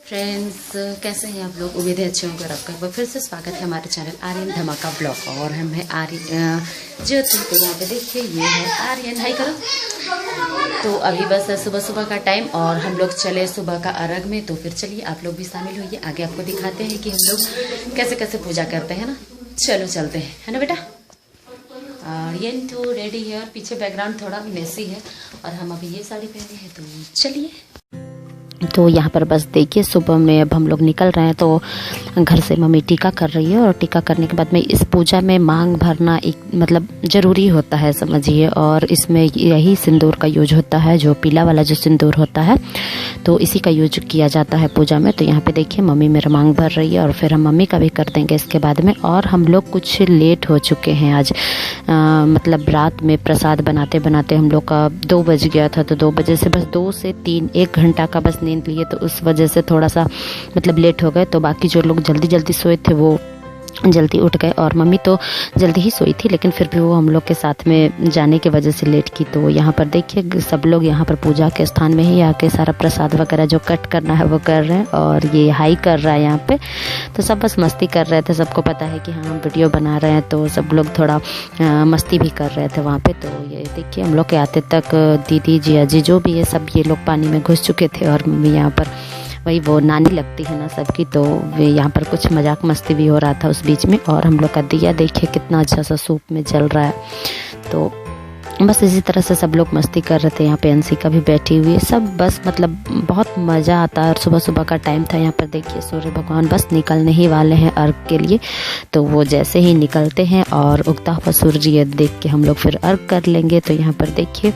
Friends, कैसे हैं आप लोग? उम्मीद है अच्छे होंगे। और आपका एक बार फिर से स्वागत है हमारे चैनल आर्यन धमाका ब्लॉग। और हम हैं आर्यन ज्योति। तो यहाँ पे देखिए, ये है आर्यन। हाई करो। तो अभी बस सुबह सुबह का टाइम और हम लोग चले सुबह का अर्घ में। तो फिर चलिए आप लोग भी शामिल होइए। आगे आपको दिखाते हैं कि हम लोग कैसे कैसे पूजा करते हैं ना। चलो चलते हैं, है ना बेटा। आर्यन तो रेडी है और पीछे बैकग्राउंड थोड़ा मेसी है और हम अभी ये साड़ी पहने हैं। तो चलिए। तो यहाँ पर बस देखिए, सुबह में अब हम लोग निकल रहे हैं। तो घर से मम्मी टीका कर रही है और टीका करने के बाद में इस पूजा में मांग भरना एक मतलब ज़रूरी होता है, समझिए। और इसमें यही सिंदूर का यूज होता है, जो पीला वाला जो सिंदूर होता है, तो इसी का यूज किया जाता है पूजा में। तो यहाँ पे देखिए, मम्मी मेरा मांग भर रही है और फिर हम मम्मी का भी कर देंगे इसके बाद में। और हम लोग कुछ लेट हो चुके हैं आज, मतलब रात में प्रसाद बनाते बनाते हम लोग का 2 बज गया था। तो 2 बजे से बस 2 से 3 1 घंटा का बस नींद लिए, तो उस वजह से थोड़ा सा मतलब लेट हो गए। तो बाकी जो लोग जल्दी जल्दी सोए थे वो जल्दी उठ गए और मम्मी तो जल्दी ही सोई थी, लेकिन फिर भी वो हम लोग के साथ में जाने की वजह से लेट की। तो यहाँ पर देखिए, सब लोग यहाँ पर पूजा के स्थान में ही आके सारा प्रसाद वगैरह जो कट करना है वो कर रहे हैं। और ये हाई कर रहा है यहाँ पे। तो सब बस मस्ती कर रहे थे। सबको पता है कि हाँ, हम वीडियो बना रहे हैं, तो सब लोग थोड़ा मस्ती भी कर रहे थे वहाँ पे। तो ये देखिए, हम लोग के आते तक दीदी जिया जी जो भी है सब ये लोग पानी में घुस चुके थे। और मम्मी यहाँ पर, वही वो नानी लगती है ना सबकी, तो वे यहाँ पर कुछ मजाक मस्ती भी हो रहा था उस बीच में। और हम लोग का दिया देखिए कितना अच्छा सा सूप में जल रहा है। तो बस इसी तरह से सब लोग मस्ती कर रहे थे। यहाँ पे अंशिका भी बैठी हुई है। सब बस मतलब बहुत मज़ा आता है। और सुबह सुबह का टाइम था। यहाँ पर देखिए, सूर्य भगवान बस निकलने ही वाले हैं अर्घ के लिए। तो वो जैसे ही निकलते हैं और उगता हुआ सूर्य देख के हम लोग फिर अर्घ कर लेंगे। तो यहाँ पर देखिए,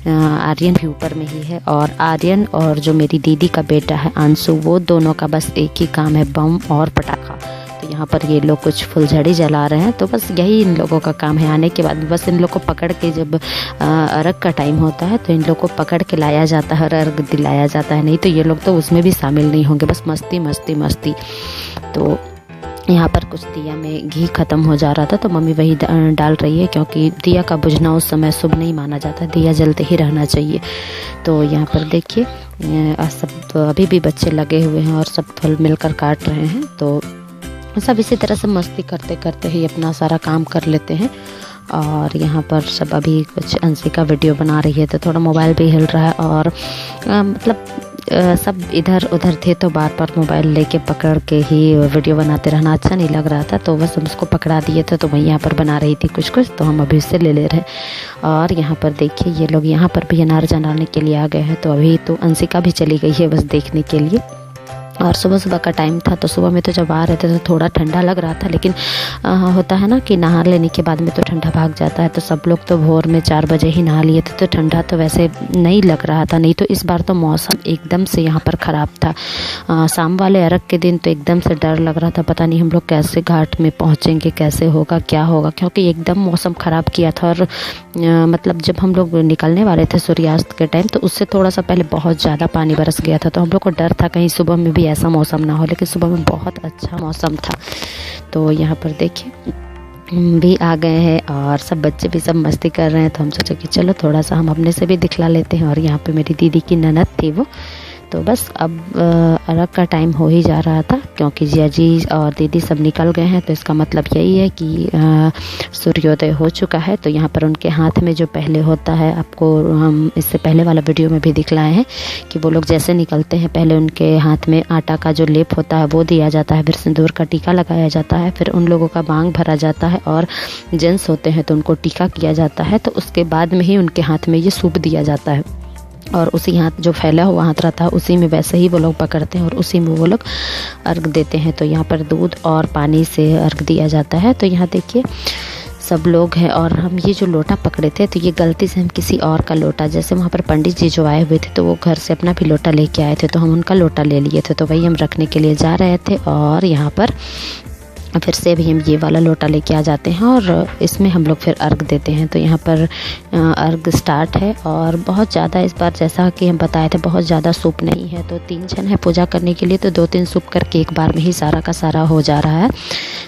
आर्यन भी ऊपर में ही है। और आर्यन और जो मेरी दीदी का बेटा है अंशु, वो दोनों का बस एक ही काम है, बम और पटाखा। तो यहाँ पर ये लोग कुछ फुलझड़ी जला रहे हैं। तो बस यही इन लोगों का काम है। आने के बाद बस इन लोग को पकड़ के, जब अर्घ का टाइम होता है तो इन लोग को पकड़ के लाया जाता है और अर्घ दिलाया जाता है। नहीं तो ये लोग तो उसमें भी शामिल नहीं होंगे, बस मस्ती मस्ती मस्ती। तो यहाँ पर कुछ दिया में घी ख़त्म हो जा रहा था, तो मम्मी वही डाल रही है, क्योंकि दिया का बुझना उस समय शुभ नहीं माना जाता, दिया जलते ही रहना चाहिए। तो यहाँ पर देखिए, सब अभी भी बच्चे लगे हुए हैं और सब फल मिलकर काट रहे हैं। तो सब इसी तरह से मस्ती करते करते ही अपना सारा काम कर लेते हैं। और यहाँ पर सब अभी कुछ अंशिका वीडियो बना रही है, तो थोड़ा मोबाइल भी हिल रहा है। और मतलब सब इधर उधर थे, तो बार बार मोबाइल लेके पकड़ के ही वीडियो बनाते रहना अच्छा नहीं लग रहा था। तो बस हम उसको पकड़ा दिए थे। तो वही यहाँ पर बना रही थी कुछ कुछ, तो हम अभी उससे ले रहे। और यहाँ पर देखिए, ये लोग यहाँ पर भी अनार जलाने के लिए आ गए हैं। तो अभी तो अंशिका भी चली गई है बस देखने के लिए। और सुबह सुबह का टाइम था, तो सुबह में तो जब आ रहे थे तो थोड़ा ठंडा लग रहा था, लेकिन होता है ना कि नहा लेने के बाद में तो ठंडा भाग जाता है। तो सब लोग तो भोर में 4 बजे ही नहा लिए थे, तो ठंडा तो वैसे नहीं लग रहा था। नहीं तो इस बार तो मौसम एकदम से यहाँ पर ख़राब था। शाम वाले अर्घ के दिन तो एकदम से डर लग रहा था, पता नहीं हम लोग कैसे घाट में पहुँचेंगे, कैसे होगा क्या होगा, क्योंकि एकदम मौसम ख़राब किया था। और मतलब जब हम लोग निकलने वाले थे सूर्यास्त के टाइम, तो उससे थोड़ा सा पहले बहुत ज़्यादा पानी बरस गया था। तो हम लोग को डर था कहीं सुबह में भी ऐसा मौसम ना हो, लेकिन सुबह में बहुत अच्छा मौसम था। तो यहाँ पर देखिए, भी आ गए हैं और सब बच्चे भी सब मस्ती कर रहे हैं। तो हम सोचे कि चलो थोड़ा सा हम अपने से भी दिखला लेते हैं। और यहाँ पे मेरी दीदी की ननद थी वो। तो बस अब अर्घ का टाइम हो ही जा रहा था, क्योंकि जिया जी और दीदी सब निकल गए हैं। तो इसका मतलब यही है कि सूर्योदय हो चुका है। तो यहाँ पर उनके हाथ में जो पहले होता है, आपको हम इससे पहले वाला वीडियो में भी दिखलाए हैं कि वो लोग जैसे निकलते हैं, पहले उनके हाथ में आटा का जो लेप होता है वो दिया जाता है, फिर सिंदूर का टीका लगाया जाता है, फिर उन लोगों का मांग भरा जाता है। और जेंट्स होते हैं तो उनको टीका किया जाता है। तो उसके बाद में ही उनके हाथ में ये सूप दिया जाता है। और उसी हाथ, जो फैला हुआ हाथ रहता है, उसी में वैसे ही वो लोग पकड़ते हैं और उसी में वो लोग अर्घ देते हैं। तो यहाँ पर दूध और पानी से अर्घ दिया जाता है। तो यहाँ देखिए, सब लोग हैं। और हम ये जो लोटा पकड़े थे, तो ये गलती से हम किसी और का लोटा, जैसे वहाँ पर पंडित जी जो आए हुए थे, तो वो घर से अपना भी लोटा लेके आए थे, तो हम उनका लोटा ले लिए थे। तो वही हम रखने के लिए जा रहे थे। और यहाँ पर फिर से भी हम ये वाला लोटा लेके आ जाते हैं और इसमें हम लोग फिर अर्घ देते हैं। तो यहाँ पर अर्घ स्टार्ट है। और बहुत ज़्यादा इस बार, जैसा कि हम बताए थे, बहुत ज़्यादा सूप नहीं है। तो 3 जन है पूजा करने के लिए, तो 2-3 सूप करके एक बार में ही सारा का सारा हो जा रहा है।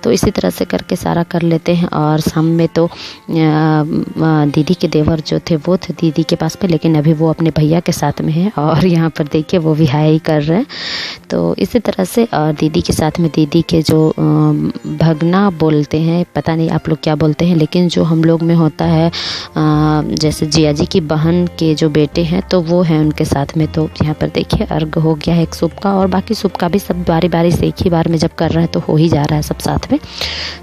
तो इसी तरह से करके सारा कर लेते हैं। और शाम में तो दीदी के देवर जो थे वो थे दीदी के पास पे, लेकिन अभी वो अपने भैया के साथ में है। और यहाँ पर देखिए वो भी हाई कर रहे हैं। तो इसी तरह से और दीदी के साथ में दीदी के जो भगना बोलते हैं, पता नहीं आप लोग क्या बोलते हैं, लेकिन जो हम लोग में होता है जैसे जिया जी की बहन के जो बेटे हैं तो वो हैं उनके साथ में। तो यहाँ पर देखिए अर्घ हो गया है एक सूप का, और बाकी सूप का भी सब बारी बारी से एक ही बार में जब कर रहे हैं तो हो ही जा रहा है सब साथ में।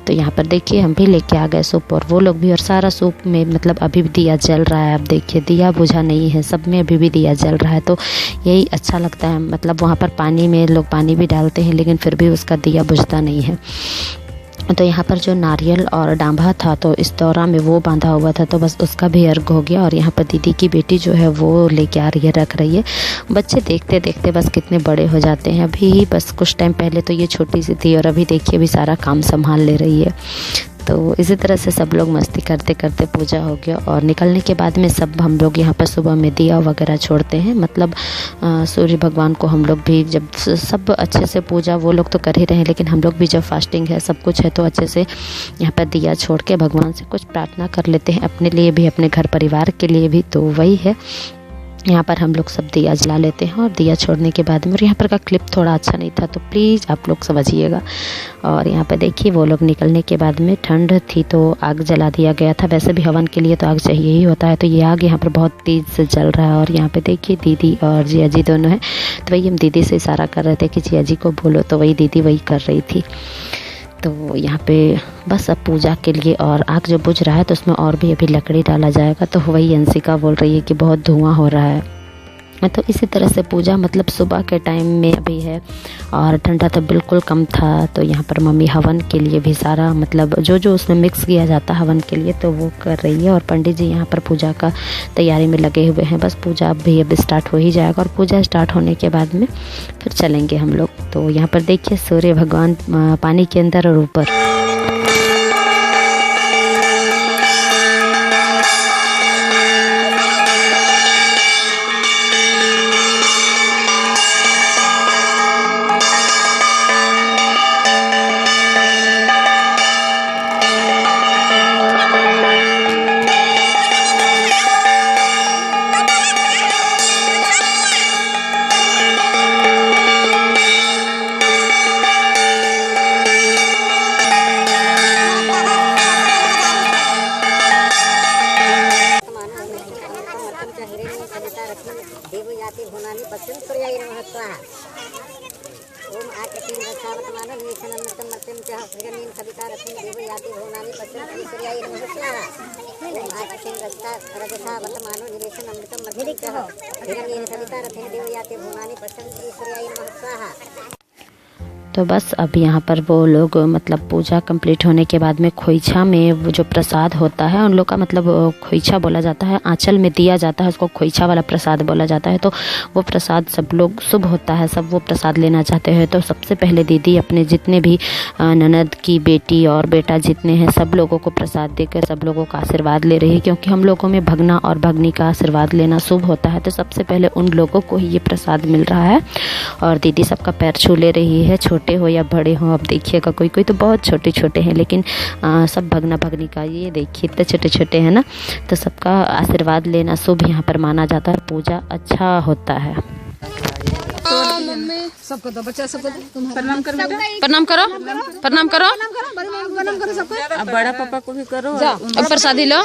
तो यहाँ पर देखिए हम भी लेके आ गए सूप और वो लोग भी, और सारा सूप में मतलब अभी भी दिया जल रहा है। अब देखिए दिया बुझा नहीं है, सब में अभी भी दिया जल रहा है। तो यही अच्छा लगता है, मतलब वहाँ पर पानी में लोग पानी भी डालते हैं लेकिन फिर भी उसका दिया बुझता नहीं है। तो यहाँ पर जो नारियल और डांभा था तो इस दौरा में वो बांधा हुआ था, तो बस उसका भी अर्घ हो गया। और यहाँ पर दीदी की बेटी जो है वो लेके आ रही है, रख रही है। बच्चे देखते देखते बस कितने बड़े हो जाते हैं। अभी बस कुछ टाइम पहले तो ये छोटी सी थी और अभी देखिए अभी सारा काम संभाल ले रही है। तो इसी तरह से सब लोग मस्ती करते करते पूजा हो गया। और निकलने के बाद में सब हम लोग यहाँ पर सुबह में दिया वगैरह छोड़ते हैं, मतलब सूर्य भगवान को हम लोग भी जब सब अच्छे से पूजा वो लोग तो कर ही रहे हैं, लेकिन हम लोग भी जब फास्टिंग है सब कुछ है तो अच्छे से यहाँ पर दिया छोड़ के भगवान से कुछ प्रार्थना कर लेते हैं, अपने लिए भी अपने घर परिवार के लिए भी। तो वही है, यहाँ पर हम लोग सब दिया जला लेते हैं। और दिया छोड़ने के बाद में, और यहाँ पर का क्लिप थोड़ा अच्छा नहीं था तो प्लीज़ आप लोग समझिएगा। और यहाँ पर देखिए वो लोग निकलने के बाद में ठंड थी तो आग जला दिया गया था। वैसे भी हवन के लिए तो आग चाहिए ही होता है, तो ये आग यहाँ पर बहुत तेज़ से जल रहा है। और यहाँ पे देखिए दीदी और जिया जी दोनों हैं, तो वही हम दीदी से इशारा कर रहे थे कि जिया जी को बोलो, तो वही दीदी वही कर रही थी। तो यहाँ पे बस अब पूजा के लिए, और आग जो बुझ रहा है तो उसमें और भी अभी लकड़ी डाला जाएगा। तो वही अंशिका बोल रही है कि बहुत धुआं हो रहा है। तो इसी तरह से पूजा मतलब सुबह के टाइम में अभी है और ठंडा तो बिल्कुल कम था। तो यहाँ पर मम्मी हवन के लिए भी सारा मतलब जो जो उसमें मिक्स किया जाता है हवन के लिए तो वो कर रही है। और पंडित जी यहाँ पर पूजा का तैयारी में लगे हुए हैं। बस पूजा भी अब स्टार्ट हो ही जाएगा, और पूजा स्टार्ट होने के बाद में फिर चलेंगे हम लोग। तो यहाँ पर देखिए सूर्य भगवान पानी के अंदर और ऊपर। तो बस अब यहाँ पर वो लोग मतलब पूजा कंप्लीट होने के बाद में खोइछा में वो जो प्रसाद होता है उन लोग का मतलब खोइछा बोला जाता है, आंचल में दिया जाता है, उसको खोइछा वाला प्रसाद बोला जाता है। तो वो प्रसाद सब लोग शुभ होता है, सब वो प्रसाद लेना चाहते हैं। तो सबसे पहले दीदी अपने जितने भी ननद की बेटी और बेटा जितने हैं सब लोगों को प्रसाद देकर सब लोगों का आशीर्वाद ले रही है, क्योंकि हम लोगों में भगना और भगनी का आशीर्वाद लेना शुभ होता है। तो सबसे पहले उन लोगों को ही ये प्रसाद मिल रहा है और दीदी सबका पैर छू ले रही है, छोटे हो या बड़े हो। अब देखिएगा कोई कोई तो बहुत छोटे छोटे हैं, लेकिन सब भगना भगनी का ये देखिए इतने छोटे छोटे हैं ना। तो सबका आशीर्वाद लेना शुभ यहाँ पर माना जाता है, पूजा अच्छा होता है। सबको दो बच्चा सबको प्रणाम करो, प्रणाम करो, प्रणाम करो, प्रणाम करो सबको। अब बड़ा पापा को भी करो। अब प्रसादी लो।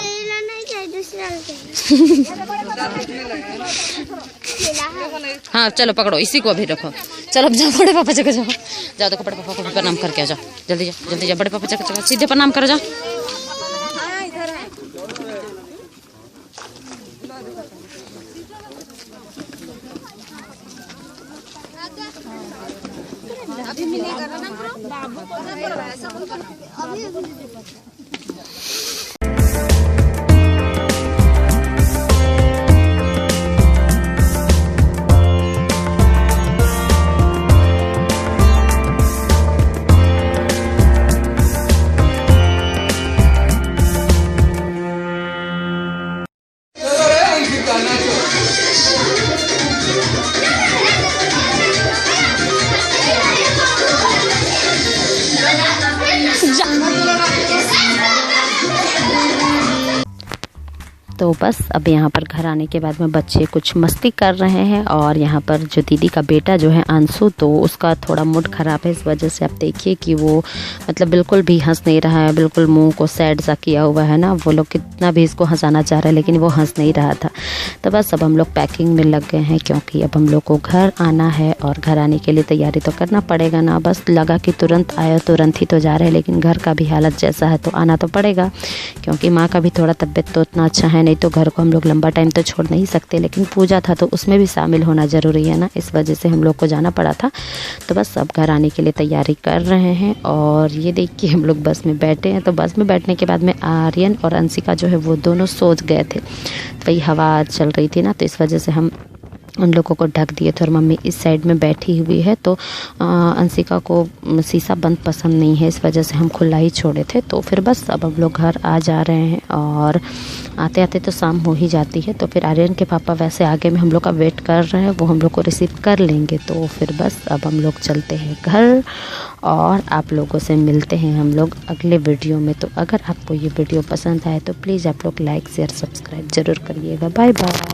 हाँ चलो पकड़ो, इसी को अभी रखो। चलो अब जाओ बड़े पापा जगह जाओ, जाओ देखो बड़े पापा को भी प्रणाम करके आ जाओ। जल्दी जाओ, जल्दी जाओ, बड़े पापा जगह सीधे प्रणाम करो जाओ। अभी मिलेगा ना बाबू तो बस अब यहाँ पर घर आने के बाद में बच्चे कुछ मस्ती कर रहे हैं और यहाँ पर जो दीदी का बेटा जो है अंशु, तो उसका थोड़ा मूड ख़राब है। इस वजह से आप देखिए कि वो मतलब बिल्कुल भी हंस नहीं रहा है, बिल्कुल मुंह को सैड सा किया हुआ है ना। वो लोग कितना भी इसको हंसाना चाह रहे हैं लेकिन वो हंस नहीं रहा था। तो बस अब हम लोग पैकिंग में लग गए हैं क्योंकि अब हम लोग को घर आना है और घर आने के लिए तैयारी तो करना पड़ेगा ना। बस लगा कि तुरंत आए, तुरंत ही तो जा रहे हैं, लेकिन घर का भी हालत जैसा है तो आना तो पड़ेगा क्योंकि माँ का भी थोड़ा तबीयत तो उतना अच्छा है नहीं, तो घर को हम लोग लंबा टाइम तो छोड़ नहीं सकते। लेकिन पूजा था तो उसमें भी शामिल होना ज़रूरी है ना, इस वजह से हम लोग को जाना पड़ा था। तो बस अब घर आने के लिए तैयारी कर रहे हैं। और ये देखिए हम लोग बस में बैठे हैं। तो बस में बैठने के बाद में आर्यन और अंशिका जो है वो दोनों सोच गए थे। भाई हवा चल रही थी ना, तो इस वजह से हम उन लोगों को ढक दिए थे और मम्मी इस साइड में बैठी हुई है। तो अंशिका को शीशा बंद पसंद नहीं है, इस वजह से हम खुला ही छोड़े थे। तो फिर बस अब हम लोग घर आ जा रहे हैं और आते आते तो शाम हो ही जाती है। तो फिर आर्यन के पापा वैसे आगे में हम लोग का वेट कर रहे हैं, वो हम लोग को रिसीव कर लेंगे। तो फिर बस अब हम लोग चलते हैं घर और आप लोगों से मिलते हैं हम लोग अगले वीडियो में। तो अगर आपको ये वीडियो पसंद आए तो प्लीज़ आप लोग लाइक शेयर सब्सक्राइब ज़रूर करिएगा। Bye bye.